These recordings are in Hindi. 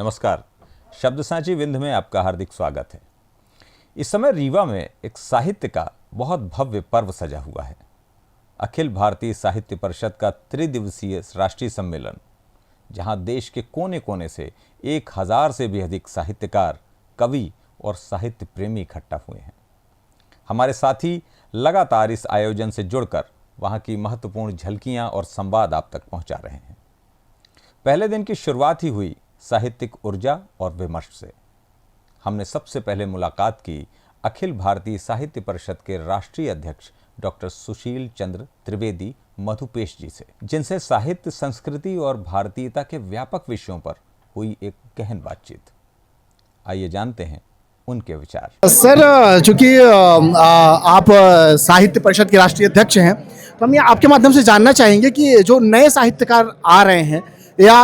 नमस्कार। शब्द सांची विंध्य में आपका हार्दिक स्वागत है। इस समय रीवा में एक साहित्य का बहुत भव्य पर्व सजा हुआ है। अखिल भारतीय साहित्य परिषद का त्रिदिवसीय राष्ट्रीय सम्मेलन, जहां देश के कोने कोने से 1000 से भी अधिक साहित्यकार, कवि और साहित्य प्रेमी इकट्ठा हुए हैं। हमारे साथी लगातार इस आयोजन से जुड़कर वहां की महत्वपूर्ण झलकियां और संवाद आप तक पहुंचा रहे हैं। पहले दिन की शुरुआत ही हुई साहित्यिक ऊर्जा और विमर्श से। हमने सबसे पहले मुलाकात की अखिल भारतीय साहित्य परिषद के राष्ट्रीय अध्यक्ष डॉक्टर सुशील चंद्र त्रिवेदी मधुपेश जी से, जिनसे साहित्य, संस्कृति और भारतीयता के व्यापक विषयों पर हुई एक गहन बातचीत। आइए जानते हैं उनके विचार। सर, चूंकि आप साहित्य परिषद के राष्ट्रीय अध्यक्ष हैं, तो हम ये आपके माध्यम से जानना चाहेंगे कि जो नए साहित्यकार आ रहे हैं या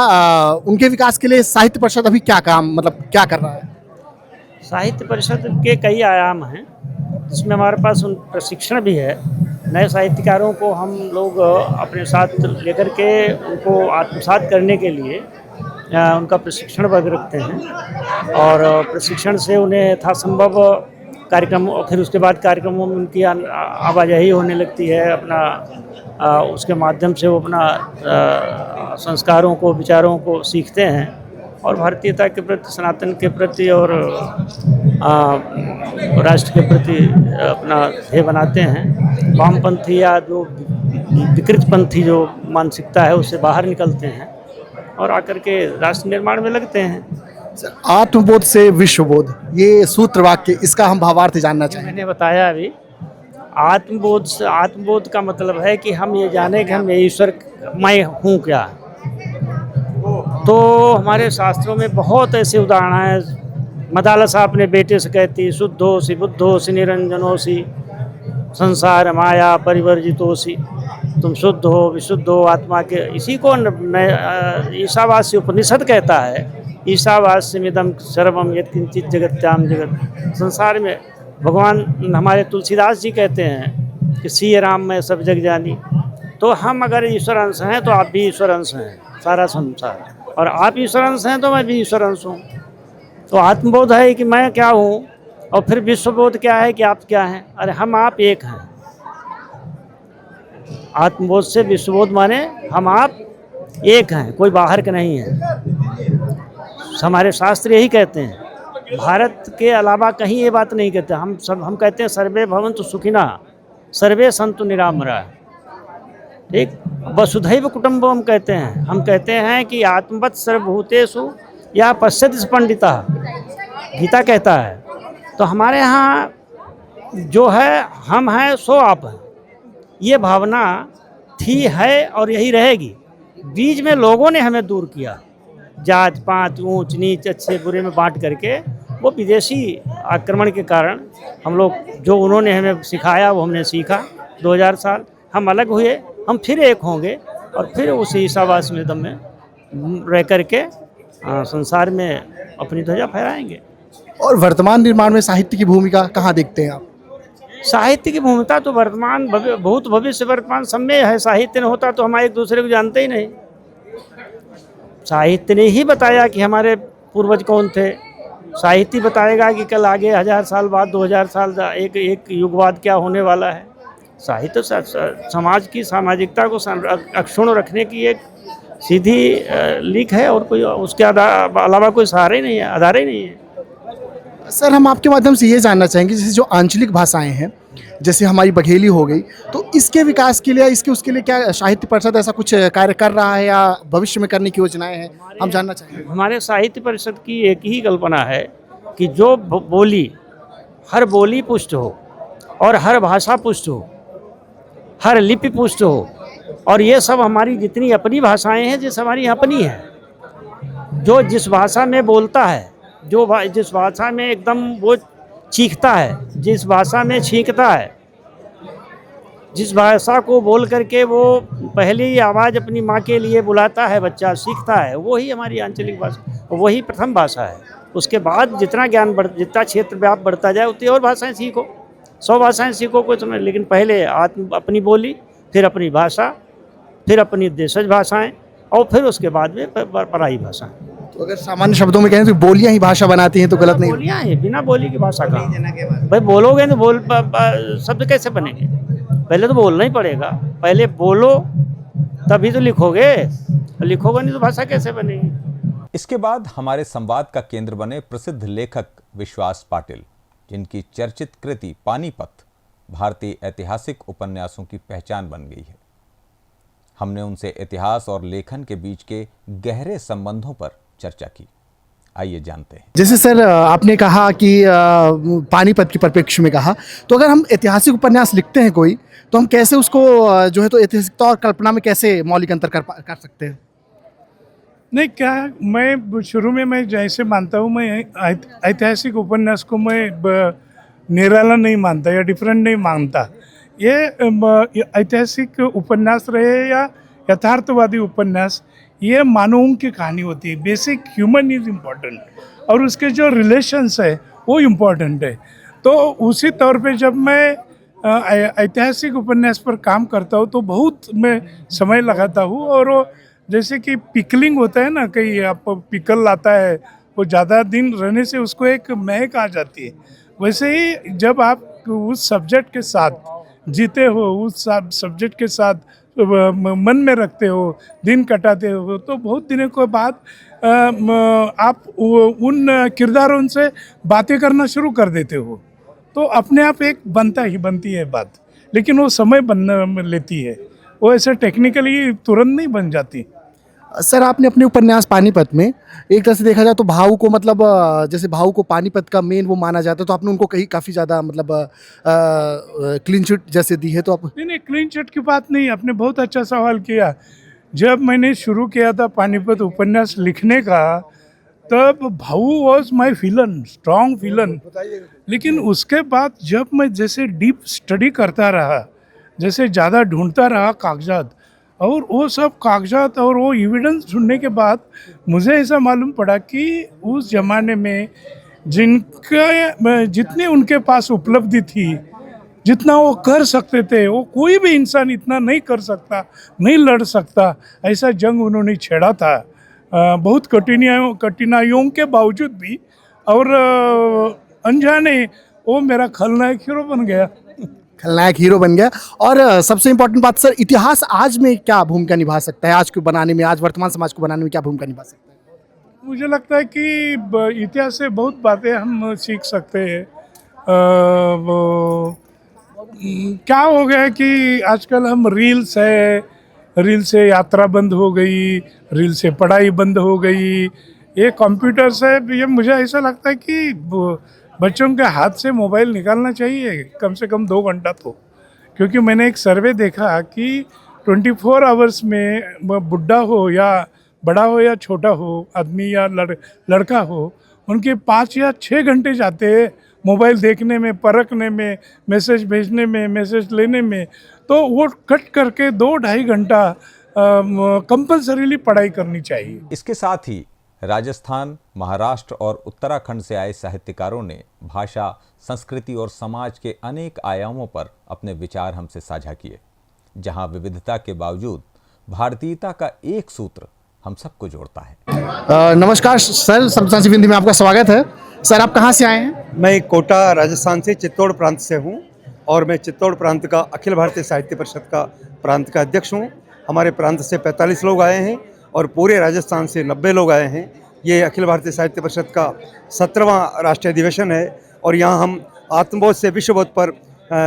उनके विकास के लिए साहित्य परिषद अभी क्या कर रहा है? साहित्य परिषद के कई आयाम हैं, जिसमें हमारे पास उन प्रशिक्षण भी है। नए साहित्यकारों को हम लोग अपने साथ लेकर के उनको आत्मसात करने के लिए उनका प्रशिक्षण वर्ग रखते हैं और प्रशिक्षण से उन्हें यथासंभव कार्यक्रम, और फिर उसके बाद कार्यक्रमों में उनकी आवाजाही होने लगती है। उसके माध्यम से वो अपना संस्कारों को, विचारों को सीखते हैं और भारतीयता के प्रति, सनातन के प्रति और राष्ट्र के प्रति अपना ध्येय बनाते हैं। वामपंथी या जो विकृतपंथी जो मानसिकता है उससे बाहर निकलते हैं और आकर के राष्ट्र निर्माण में लगते हैं। आत्मबोध से विश्वबोध, ये सूत्र वाक्य, इसका हम भावार्थ जानना चाहेंगे। मैंने बताया अभी, आत्मबोध का मतलब है कि हम ये जाने कि हम ईश्वर मैं हूँ क्या। तो हमारे शास्त्रों में बहुत ऐसे उदाहरण हैं। मदालसा अपने बेटे से कहती, शुद्धोसी बुद्धोसी निरंजनोसी संसार माया परिवर्जितोसी। तुम शुद्ध हो, विशुद्ध हो आत्मा के। इसी को ईशावास्य उपनिषद कहता है, ईशावास्यमिदं सर्वम यत्किंचित् जगत्याम जगत। संसार में भगवान हमारे तुलसीदास जी कहते हैं कि सिय राम में सब जग जानी। तो हम अगर ईश्वर अंश हैं तो आप भी ईश्वर अंश हैं, सारा संसार। और आप ईश्वर अंश हैं तो मैं भी ईश्वर अंश हूँ। तो आत्मबोध है कि मैं क्या हूँ, और फिर विश्वबोध क्या है कि आप क्या हैं। अरे हम आप एक हैं। आत्मबोध से विश्वबोध माने हम आप एक हैं, कोई बाहर के नहीं है। हमारे शास्त्र यही कहते हैं, भारत के अलावा कहीं ये बात नहीं कहते। हम कहते हैं सर्वे भवन्तु सुखिनः सर्वे सन्तु निरामया। ठीक, वसुधैव कुटुम्बकम् कहते हैं। हम कहते हैं कि आत्मवत् सर्वभूतेषु या पश्यति पंडितः, गीता कहता है। तो हमारे यहाँ जो है, हम हैं सो आप हैं, ये भावना थी, है और यही रहेगी। बीच में लोगों ने हमें दूर किया, जात पात, ऊंच नीच, अच्छे बुरे में बांट करके। वो विदेशी आक्रमण के कारण हम लोग, जो उन्होंने हमें सिखाया वो हमने सीखा। 2000 साल हम अलग हुए, हम फिर एक होंगे और फिर उसी ईशावास्य में रह करके संसार में अपनी ध्वजा फहराएंगे। और वर्तमान निर्माण में साहित्य की भूमिका कहाँ देखते हैं आप? साहित्य की भूमिका तो वर्तमान, भूत, भविष्य, वर्तमान सब में है। साहित्य नहीं होता तो हम एक दूसरे को जानते ही नहीं। साहित्य ने ही बताया कि हमारे पूर्वज कौन थे। साहित्य बताएगा कि कल आगे 1000 साल बाद, 2000 साल एक युग बाद क्या होने वाला है। साहित्य समाज की सामाजिकता को अक्षुण्ण रखने की एक सीधी लीक है और कोई उसके अलावा कोई सहारा ही नहीं है, आधार ही नहीं है। सर, हम आपके माध्यम से ये जानना चाहेंगे, जैसे जो आंचलिक भाषाएं हैं, जैसे हमारी बघेली हो गई, तो इसके विकास के लिए, उसके लिए क्या साहित्य परिषद ऐसा कुछ कार्य कर रहा है या भविष्य में करने की योजनाएं हैं, हम जानना चाहेंगे। हमारे साहित्य परिषद की एक ही कल्पना है कि जो बोली, हर बोली पुष्ट हो और हर भाषा पुष्ट हो, हर लिपि पुष्ट हो। और ये सब हमारी जितनी अपनी भाषाएं हैं, जिस हमारी अपनी है, जो जिस भाषा में बोलता है, जिस भाषा में एकदम वो चीखता है, जिस भाषा में छींकता है, जिस भाषा को बोल करके वो पहली आवाज़ अपनी माँ के लिए बुलाता है, बच्चा सीखता है, वही हमारी आंचलिक भाषा, वही प्रथम भाषा है। उसके बाद जितना ज्ञान जितना क्षेत्र व्याप बढ़ता जाए उतनी और भाषाएं सीखो, 100 भाषाएं सीखो, कोई समझ। लेकिन पहले अपनी बोली, फिर अपनी भाषा, फिर अपनी देशज भाषाएं और फिर उसके बाद में पराई भाषाएं। तो अगर सामान्य शब्दों में कहें तो बोलियां ही भाषा बनाती हैं तो गलत नहीं। बोलियाँ हैं, बिना बोली की भाषा का भाई बोलोगे तो शब्द कैसे बनेंगे? पहले तो बोलना ही पड़ेगा, पहले बोलो तभी तो लिखोगे, लिखोगे नहीं तो भाषा कैसे बनेगी? इसके बाद हमारे संवाद का केंद्र बने प्रसिद्ध लेखक विश्वास पाटिल, जिनकी चर्चित कृति पानीपत भारतीय ऐतिहासिक उपन्यासों की पहचान बन गई है। हमने उनसे इतिहास और लेखन के बीच के गहरे संबंधों पर चर्चा की। आइए जानते हैं। जैसे सर आपने कहा कि पानीपत के परिप्रेक्ष्य में कहा, तो अगर हम ऐतिहासिक उपन्यास लिखते हैं कोई, तो हम कैसे उसको जो है तो ऐतिहासिकता और कल्पना में कैसे मौलिक अंतर कर सकते हैं? नहीं, क्या मैं शुरू में मैं जैसे मानता हूँ, मैं ऐतिहासिक उपन्यास को मैं निराला नहीं मानता या डिफरेंट नहीं मानता। ये ऐतिहासिक उपन्यास रहे या यथार्थवादी उपन्यास, ये मानवों की कहानी होती है। बेसिक ह्यूमन इज़ इम्पोर्टेंट और उसके जो रिलेशंस है वो इम्पोर्टेंट है। तो उसी तौर पे जब मैं ऐतिहासिक उपन्यास पर काम करता हूँ तो बहुत मैं समय लगाता हूँ। और वो जैसे कि पिकलिंग होता है ना, कहीं आप पिकल लाता है, वो ज़्यादा दिन रहने से उसको एक महक आ जाती है। वैसे ही जब आप उस सब्जेक्ट के साथ जीते हो, उस सब्जेक्ट के साथ मन में रखते हो, दिन कटाते हो, तो बहुत दिनों के बाद आप उन किरदारों से बातें करना शुरू कर देते हो। तो अपने आप एक बनती है बात, लेकिन वो समय बनने लेती है, वो ऐसे टेक्निकली तुरंत नहीं बन जाती। सर आपने अपने उपन्यास पानीपत में एक तरह से देखा जाए तो भाऊ को, मतलब जैसे भाऊ को पानीपत का मेन वो माना जाता है, तो आपने उनको कहीं काफ़ी ज़्यादा मतलब क्लीन चिट जैसे दी है, तो आप नहीं, क्लीन चिट की बात नहीं। आपने बहुत अच्छा सवाल किया। जब मैंने शुरू किया था पानीपत उपन्यास लिखने का, तब भाऊ was my villain, strong villain. लेकिन उसके बाद जब मैं जैसे डीप स्टडी करता रहा, जैसे ज़्यादा ढूंढता रहा कागजात, और वो सब कागजात और वो एविडेंस ढूंढने के बाद मुझे ऐसा मालूम पड़ा कि उस ज़माने में जितनी उनके पास उपलब्धि थी, जितना वो कर सकते थे, वो कोई भी इंसान इतना नहीं कर सकता, नहीं लड़ सकता। ऐसा जंग उन्होंने छेड़ा था बहुत कठिनाइयों के बावजूद भी। और अनजाने वो मेरा खलनायक हीरो बन गया। खलनायक हीरो बन गया। और सबसे इम्पोर्टेंट बात सर, इतिहास आज में क्या भूमिका निभा सकता है? आज को बनाने में, आज वर्तमान समाज को बनाने में क्या भूमिका निभा सकता है? मुझे लगता है कि इतिहास से बहुत बातें हम सीख सकते हैं। क्या हो गया कि आजकल हम रील से यात्रा बंद हो गई, रील से पढ़ाई बंद हो गई, ये कंप्यूटर से। ये मुझे ऐसा लगता है कि बच्चों के हाथ से मोबाइल निकालना चाहिए कम से कम 2 घंटा तो। क्योंकि मैंने एक सर्वे देखा कि 24 आवर्स में बुढ़ा हो या बड़ा हो या छोटा हो, आदमी या लड़का हो, उनके 5 या 6 घंटे जाते हैं मोबाइल देखने में, परखने में, मैसेज भेजने में, मैसेज लेने में। तो वो कट करके 2-2.5 घंटा कंपल्सरीली पढ़ाई करनी चाहिए। इसके साथ ही राजस्थान, महाराष्ट्र और उत्तराखंड से आए साहित्यकारों ने भाषा, संस्कृति और समाज के अनेक आयामों पर अपने विचार हमसे साझा किए, जहां विविधता के बावजूद भारतीयता का एक सूत्र हम सबको जोड़ता है। नमस्कार सर, सबसांची विंध्य में आपका स्वागत है। सर आप कहाँ से आए हैं? मैं कोटा राजस्थान से चित्तौड़ प्रांत से हूँ और मैं चित्तौड़ प्रांत का अखिल भारतीय साहित्य परिषद का प्रांत का अध्यक्ष हूँ। हमारे प्रांत से 45 लोग आए हैं और पूरे राजस्थान से 90 लोग आए हैं। ये अखिल भारतीय साहित्य परिषद का 17वां राष्ट्रीय अधिवेशन है और यहाँ हम आत्मबोध से विश्वबोध पर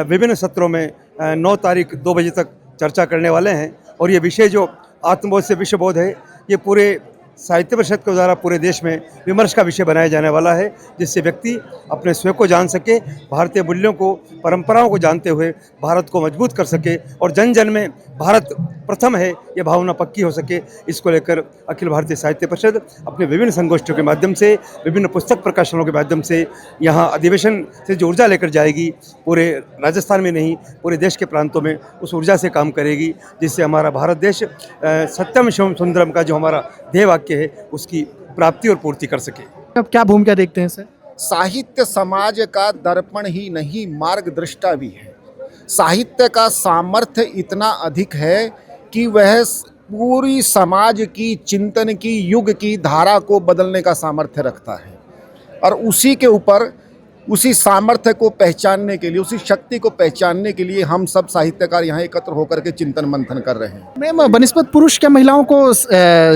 विभिन्न सत्रों में 9 तारीख 2 बजे तक चर्चा करने वाले हैं। और ये विषय जो आत्मबोध से विश्वबोध है, ये पूरे साहित्य परिषद के द्वारा पूरे देश में विमर्श का विषय बनाया जाने वाला है, जिससे व्यक्ति अपने स्वयं को जान सके, भारतीय मूल्यों को, परंपराओं को जानते हुए भारत को मजबूत कर सके और जन जन में भारत प्रथम है ये भावना पक्की हो सके। इसको लेकर अखिल भारतीय साहित्य परिषद अपने विभिन्न संगोष्ठियों के माध्यम से, विभिन्न पुस्तक प्रकाशनों के माध्यम से यहाँ अधिवेशन से जो ऊर्जा लेकर जाएगी, पूरे राजस्थान में नहीं पूरे देश के प्रांतों में उस ऊर्जा से काम करेगी, जिससे हमारा भारत देश सत्यम शिवम सुंदरम का जो हमारा ध्येय वाक्य है उसकी प्राप्ति और पूर्ति कर सके। अब क्या भूमिका देखते हैं सर? साहित्य समाज का दर्पण ही नहीं, मार्गदृष्टा भी है। साहित्य का सामर्थ्य इतना अधिक है कि वह पूरी समाज की चिंतन की युग की धारा को बदलने का सामर्थ्य रखता है। और उसी के ऊपर उसी सामर्थ्य को पहचानने के लिए, उसी शक्ति को पहचानने के लिए हम सब साहित्यकार यहाँ एकत्र होकर के चिंतन मंथन कर रहे हैं। मैम, बनिस्बत पुरुष क्या महिलाओं को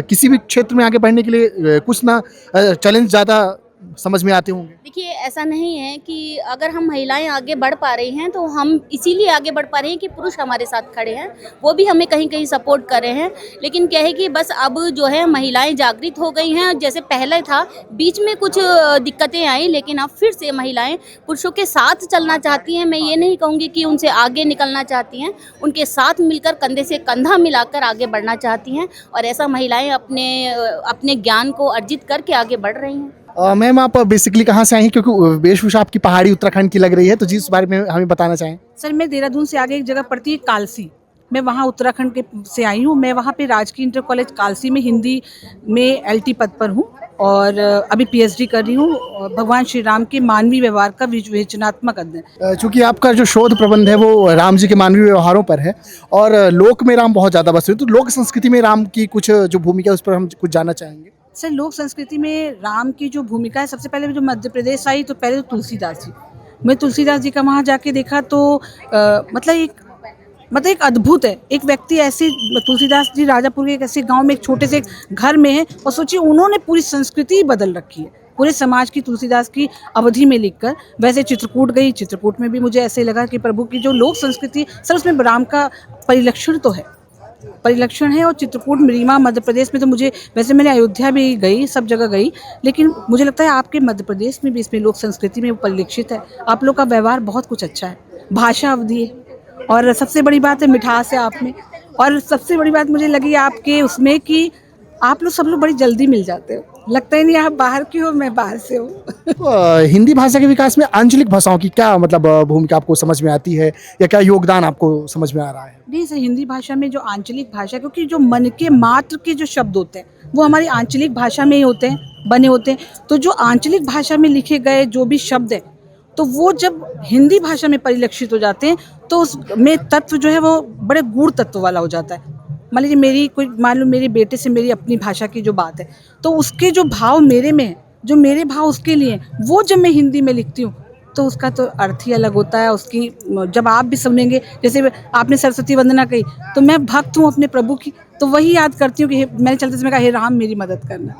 किसी भी क्षेत्र में आगे बढ़ने के लिए कुछ ना चैलेंज ज़्यादा समझ में आते होंगे? देखिए, ऐसा नहीं है कि अगर हम महिलाएं आगे बढ़ पा रही हैं तो हम इसीलिए आगे बढ़ पा रहे हैं कि पुरुष हमारे साथ खड़े हैं, वो भी हमें कहीं कहीं सपोर्ट कर रहे हैं। लेकिन क्या है कि बस अब जो है महिलाएं जागृत हो गई हैं। जैसे पहले था, बीच में कुछ दिक्कतें आई, लेकिन अब फिर से महिलाएं पुरुषों के साथ चलना चाहती हैं। मैं ये नहीं कहूँगी कि उनसे आगे निकलना चाहती हैं, उनके साथ मिलकर कंधे से कंधा मिलाकर आगे बढ़ना चाहती हैं, और ऐसा महिलाएं अपने ज्ञान को अर्जित करके आगे बढ़ रही हैं। मैम, आप बेसिकली कहाँ से आई हैं? क्योंकि वेशभूषा आपकी पहाड़ी उत्तराखंड की लग रही है, तो जिस बारे में हमें बताना चाहें। सर, मैं देहरादून से आगे एक जगह पड़ती है कालसी, मैं वहाँ उत्तराखंड के से आई हूँ। मैं वहाँ पे राजकीय इंटर कॉलेज कालसी में हिंदी में LT पद पर हूँ और अभी PhD कर रही हूँ भगवान श्री राम के मानवीय व्यवहार का विवेचनात्मक अध्ययन। चूँकि आपका जो शोध प्रबंध है वो राम जी के मानवीय व्यवहारों पर है और लोक में राम बहुत ज़्यादा बसे हुए, तो लोक संस्कृति में राम की कुछ जो भूमिका है उस पर हम कुछ जानना चाहेंगे। सर, लोक संस्कृति में राम की जो भूमिका है, सबसे पहले जो मध्य प्रदेश आई तो पहले तो तुलसीदास जी, मैं तुलसीदास जी का वहाँ जाके देखा तो मतलब एक अद्भुत है। एक व्यक्ति ऐसे, तुलसीदास जी राजापुर के एक ऐसे गांव में एक छोटे से घर में है, और सोचिए उन्होंने पूरी संस्कृति बदल रखी है, पूरे समाज की तुलसीदास की अवधि में लिखकर। वैसे चित्रकूट गई, चित्रकूट में भी मुझे ऐसे लगा कि प्रभु की जो लोक संस्कृति, सर उसमें राम का परिलक्षण तो है, परिलक्षण है। और चित्रकूट, रीवा मध्य प्रदेश में तो मुझे, वैसे मैंने अयोध्या भी गई, सब जगह गई, लेकिन मुझे लगता है आपके मध्य प्रदेश में भी इसमें लोक संस्कृति में परिलक्षित है। आप लोग का व्यवहार बहुत कुछ अच्छा है, भाषा अवधि है, और सबसे बड़ी बात है मिठास है आप में। और सबसे बड़ी बात मुझे लगी आपके उसमें कि आप लोग सब लोग बड़ी जल्दी मिल जाते हो, लगता ही नहीं आप बाहर की हो, मैं बाहर से हूँ। तो हिंदी भाषा के विकास में आंचलिक भाषाओं की क्या मतलब भूमिका आपको समझ में आती है, या क्या योगदान आपको समझ में आ रहा है? नहीं सर, हिंदी भाषा में जो आंचलिक भाषा, क्योंकि जो मन के मात्र के जो शब्द होते हैं वो हमारी आंचलिक भाषा में ही होते हैं, बने होते हैं। तो जो आंचलिक भाषा में लिखे गए जो भी शब्द हैं, तो वो जब हिंदी भाषा में परिलक्षित हो जाते हैं तो उसमें तत्व जो है वो बड़े गूढ़ तत्व वाला हो जाता है। मान लीजिए मान लो मेरे बेटे से मेरी अपनी भाषा की जो बात है, तो उसके जो भाव मेरे में है, जो मेरे भाव उसके लिए, वो जब मैं हिंदी में लिखती हूँ तो उसका तो अर्थ ही अलग होता है। उसकी जब आप भी सुनेंगे, जैसे आपने सरस्वती वंदना कही, तो मैं भक्त हूँ अपने प्रभु की, तो वही याद करती हूँ कि मैंने चलते समय कहा, हे राम मेरी मदद करना।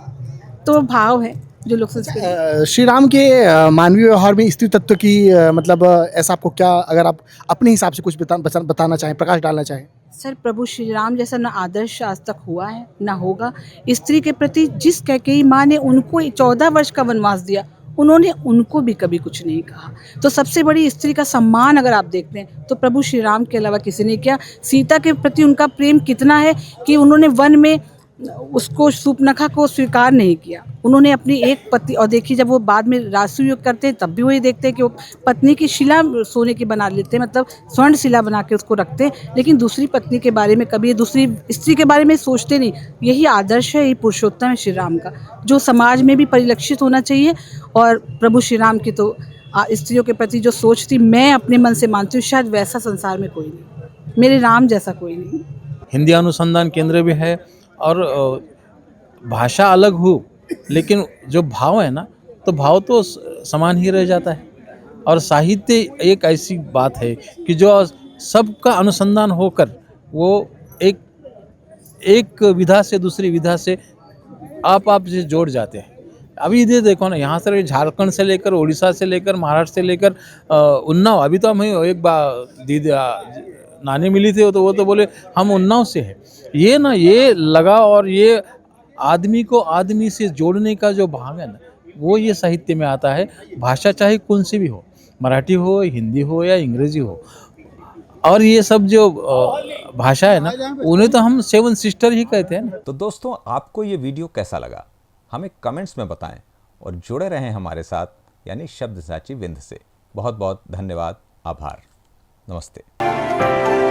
तो भाव है जो लोग संस्कृति। श्री राम के मानवीय व्यवहार में स्त्री तत्व की मतलब ऐसा आपको क्या, अगर आप अपने हिसाब से कुछ बताना चाहें, प्रकाश डालना चाहें? सर, प्रभु श्री राम जैसा न आदर्श आज तक हुआ है न होगा। स्त्री के प्रति जिस कैकेयी माँ ने उनको 14 वर्ष का वनवास दिया, उन्होंने उनको भी कभी कुछ नहीं कहा। तो सबसे बड़ी स्त्री का सम्मान अगर आप देखते हैं तो प्रभु श्री राम के अलावा किसी ने किया। सीता के प्रति उनका प्रेम कितना है कि उन्होंने वन में उसको, शूर्पणखा को स्वीकार नहीं किया। उन्होंने अपनी एक पत्नी, और देखिए जब वो बाद में राजसूय करते हैं तब भी वही देखते हैं कि वो पत्नी की शिला सोने की बना लेते हैं, मतलब स्वर्ण शिला बना के उसको रखते हैं, लेकिन दूसरी पत्नी के बारे में कभी, दूसरी स्त्री के बारे में सोचते नहीं। यही आदर्श है, यही पुरुषोत्तम है श्री राम का, जो समाज में भी परिलक्षित होना चाहिए। और प्रभु श्री राम की तो स्त्रियों के प्रति जो सोच थी, मैं अपने मन से मानती हूँ शायद वैसा संसार में कोई नहीं, मेरे राम जैसा कोई नहीं। हिंदी अनुसंधान केंद्र भी है, और भाषा अलग हो लेकिन जो भाव है ना, तो भाव तो समान ही रह जाता है। और साहित्य एक ऐसी बात है कि जो सबका अनुसंधान होकर वो एक विधा से दूसरी विधा से आप से जोड़ जाते हैं। अभी इधर देखो ना, यहाँ से झारखंड से लेकर, उड़ीसा से लेकर, महाराष्ट्र से लेकर उन्नाव, अभी तो हम एक बार दीदी नानी मिली थी तो वो तो बोले हम उन्नाव से है। ये ना, ये लगा, और ये आदमी को आदमी से जोड़ने का जो भाव है ना, वो ये साहित्य में आता है। भाषा चाहे कौन सी भी हो, मराठी हो, हिंदी हो या अंग्रेजी हो, और ये सब जो भाषा है ना, उन्हें तो हम 7 सिस्टर ही कहते हैं ना। तो दोस्तों, आपको ये वीडियो कैसा लगा हमें कमेंट्स में बताएं, और जुड़े रहें हमारे साथ, यानी शब्दसाची विंध्य से। बहुत बहुत धन्यवाद, आभार, नमस्ते।